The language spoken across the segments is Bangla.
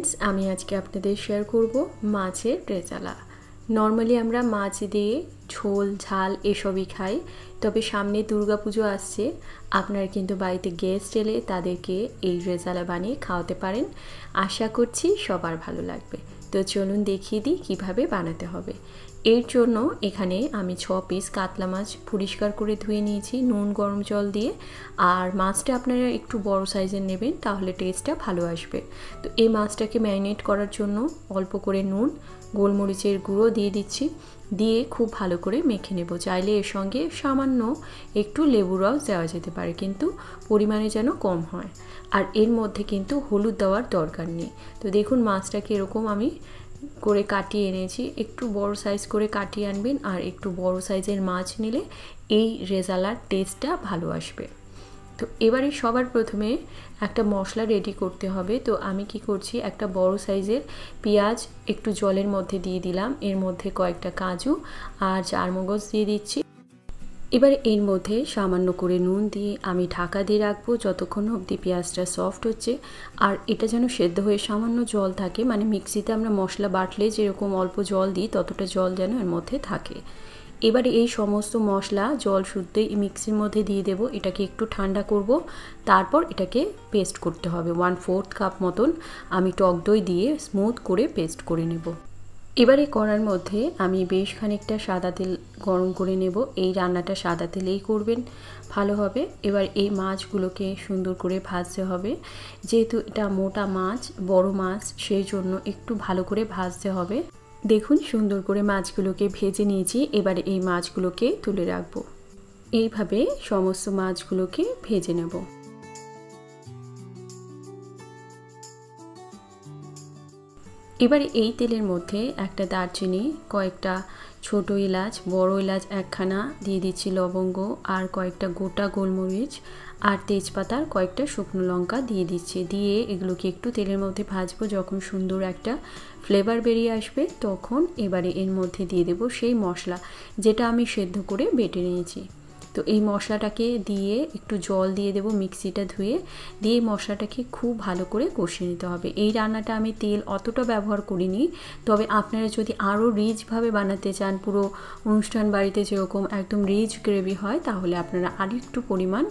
फ्रेंड्स आमी आज के आपनादेर शेयर करब माछेर रेजाला। नर्माली आमरा माछ दिए झोल झाल एसबई खाई, तबे सामने दुर्गा पुजो आसछे, आपनारा किन्तु बाड़ीते गेस्ट एले तादेरके एई रेजाला बानिये खाওয়াতে पारेन। आशा करछि सबार भालो लागबे। तो चलुन देखिए दिई किभाबे बानाते होबे। एर जोन्नो एखाने आमी 6 पिस कातला माछ परिष्कार करे धुए निয়েছি নুন गरम जल दिए। और माछटा आपनारा एकटु बड़ो साइजेर नेবেন ताहले टेस्टटा भालो आसबे। तो এই মাছটাকে ম্যারিনেট করার জন্য অল্প করে নুন গোলমরিচের গুঁড়ো দিয়ে দিচ্ছি, দিয়ে খুব ভালো করে মেখে নেব। চাইলে এর সঙ্গে সামান্য একটু লেবুর রস দেওয়া যেতে পারে, কিন্তু পরিমাণে যেন কম হয়। আর এর মধ্যে কিন্তু হলুদ দেওয়ার দরকার নেই। তো দেখুন মাছটাকে এরকম আমি করে কাটিয়ে এনেছি। একটু বড় সাইজ করে কাটিয়ে আনবেন, আর একটু বড় সাইজের মাছ নিলে এই রেজালার টেস্টটা ভালো আসবে। তো এবারে সবার প্রথমে একটা মশলা রেডি করতে হবে। তো আমি কি করছি, একটা বড় সাইজের পেঁয়াজ একটু জলের মধ্যে দিয়ে দিলাম, এর মধ্যে কয়েকটা কাজু আর চারমগজ দিয়ে দিচ্ছি। এবারে এর মধ্যে সামান্য করে নুন দিয়ে আমি ঢাকা দিয়ে রাখবো যতক্ষণ অবধি পেঁয়াজটা সফট হচ্ছে। আর এটা যেন সেদ্ধ হয়ে সামান্য জল থাকে, মানে মিক্সিতে আমরা মশলা বাটলে যেরকম অল্প জল দিই ততটা জল যেন এর মধ্যে থাকে। এবারে এই সমস্ত মশলা জল শুদ্ধই মিক্সির মধ্যে দিয়ে দেব। এটাকে একটু ঠান্ডা করব, তারপর এটাকে পেস্ট করতে হবে। 1/4 কাপ মতন আমি টক দই দিয়ে স্মুথ করে পেস্ট করে নেব। এবারে কড়ার মধ্যে আমি বেশ খানিকটা সাদা তেল গরম করে নেব। এই রান্নাটা সাদা তেলেই করবেন, ভালো হবে। এবার এই মাছগুলোকে সুন্দর করে ভাজতে হবে। যেহেতু এটা মোটা মাছ, বড় মাছ, সেই জন্য একটু ভালো করে ভাজতে হবে। দেখুন সুন্দর করে মাছগুলোকে ভেজে নিয়েছি। এবারে এই মাছগুলোকে তুলে রাখবো। এইভাবে সমস্ত মাছগুলোকে ভেজে নেব। এবারে এই তেলের মধ্যে একটা দারচিনি, কয়েকটা ছোট এলাচ, বড় এলাচ একখানা দিয়ে দিচ্ছি, লবঙ্গ আর কয়েকটা গোটা গোলমরিচ আর তেজপাতার কয়েকটা শুকনো লঙ্কা দিয়ে দিচ্ছি। দিয়ে এগুলোকে একটু তেলের মধ্যে ভাজবো। যখন সুন্দর একটা ফ্লেভার বেরিয়ে আসবে তখন এবারে এর মধ্যে দিয়ে দেব সেই মশলা যেটা আমি সেদ্ধ করে বেটে নিয়েছি। তো এই মশলাটাকে দিয়ে একটু জল দিয়ে দেব, মিক্সিটা ধুয়ে দিয়ে মশলাটাকে খুব ভালো করে কষিয়ে নিতে হবে। এই রান্নাটা আমি তেল অতটা ব্যবহার করিনি, তবে আপনারা যদি আরও রিচভাবে বানাতে চান, পুরো অনুষ্ঠান বাড়িতে যেরকম একদম রিচ গ্রেভি হয়, তাহলে আপনারা আরেকটু পরিমাণ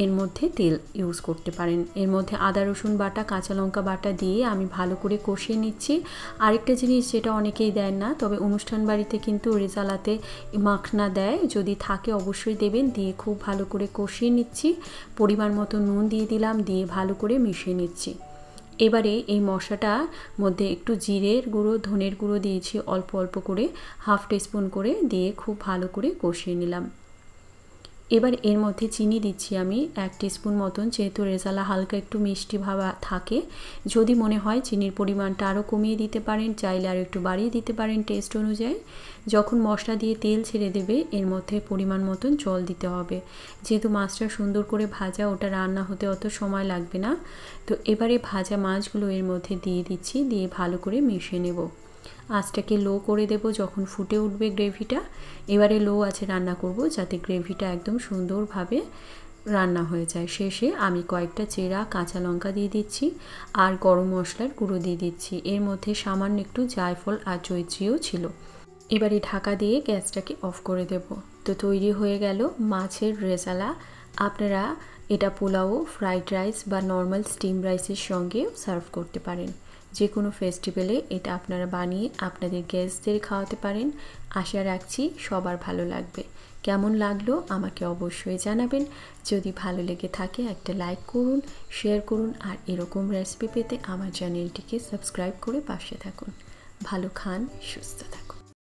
এর মধ্যে তেল ইউজ করতে পারেন। এর মধ্যে আদা রসুন বাটা, কাঁচা লঙ্কা বাটা দিয়ে আমি ভালো করে কষিয়ে নিচ্ছি। আরেকটা জিনিস যেটা অনেকেই দেন না, তবে অনুষ্ঠান বাড়িতে কিন্তু রেজালাতে মাখনা দেয়, যদি থাকে অবশ্যই দেবেন। দিয়ে খুব ভালো করে কষিয়ে নিচ্ছি। পরিমাণ মতো নুন দিয়ে দিলাম, দিয়ে ভালো করে মিশিয়ে নিচ্ছি। এবারে এই মশলাটার মধ্যে একটু জিরের গুঁড়ো, ধনের গুঁড়ো দিয়েছি অল্প অল্প করে, 1/2 টিস্পুন করে দিয়ে খুব ভালো করে কষিয়ে নিলাম। এবার এর মধ্যে চিনি দিচ্ছি আমি 1 টিস্পুন মতন। যেহেতু রেজালা হালকা একটু মিষ্টি ভাব থাকে, যদি মনে হয় চিনির পরিমাণটা আরও কমিয়ে দিতে পারেন, চাইলে আর একটু বাড়িয়ে দিতে পারেন টেস্ট অনুযায়ী। যখন মশলা দিয়ে তেল ছেড়ে দেবে এর মধ্যে পরিমাণ মতন জল দিতে হবে। যেহেতু মাছটা সুন্দর করে ভাজা, ওটা রান্না হতে অত সময় লাগবে না। তো এবারে ভাজা মাছগুলো এর মধ্যে দিয়ে দিচ্ছি, দিয়ে ভালো করে মিশিয়ে নেব। আঁচটাকে লো করে দেব যখন ফুটে উঠবে গ্রেভিটা। এবারে লো আছে রান্না করব যাতে গ্রেভিটা একদম সুন্দরভাবে রান্না হয়ে যায়। শেষে আমি কয়েকটা চেরা কাঁচা লঙ্কা দিয়ে দিচ্ছি আর গরম মশলার গুঁড়ো দিয়ে দিচ্ছি। এর মধ্যে সামান্য একটু জায়ফল আর জয়ত্রীও ছিল। এবারে ঢাকা দিয়ে গ্যাসটাকে অফ করে দেব। তো তৈরি হয়ে গেল মাছের রেজালা। আপনারা এটা পোলাও, ফ্রাইড রাইস বা নর্মাল স্টিম রাইসের সঙ্গে সার্ভ করতে পারেন। যে কোনো ফেস্টিভ্যালে এটা আপনারা বানিয়ে আপনাদের গেস্টদের খাওয়াতে পারেন। আশা রাখছি সবার ভালো লাগবে। কেমন লাগলো আমাকে অবশ্যই জানাবেন। যদি ভালো লেগে থাকে একটা লাইক করুন, শেয়ার করুন, আর এরকম রেসিপি পেতে আমার চ্যানেলটিকে সাবস্ক্রাইব করে পাশে থাকুন। ভালো খান, সুস্থ থাকুন।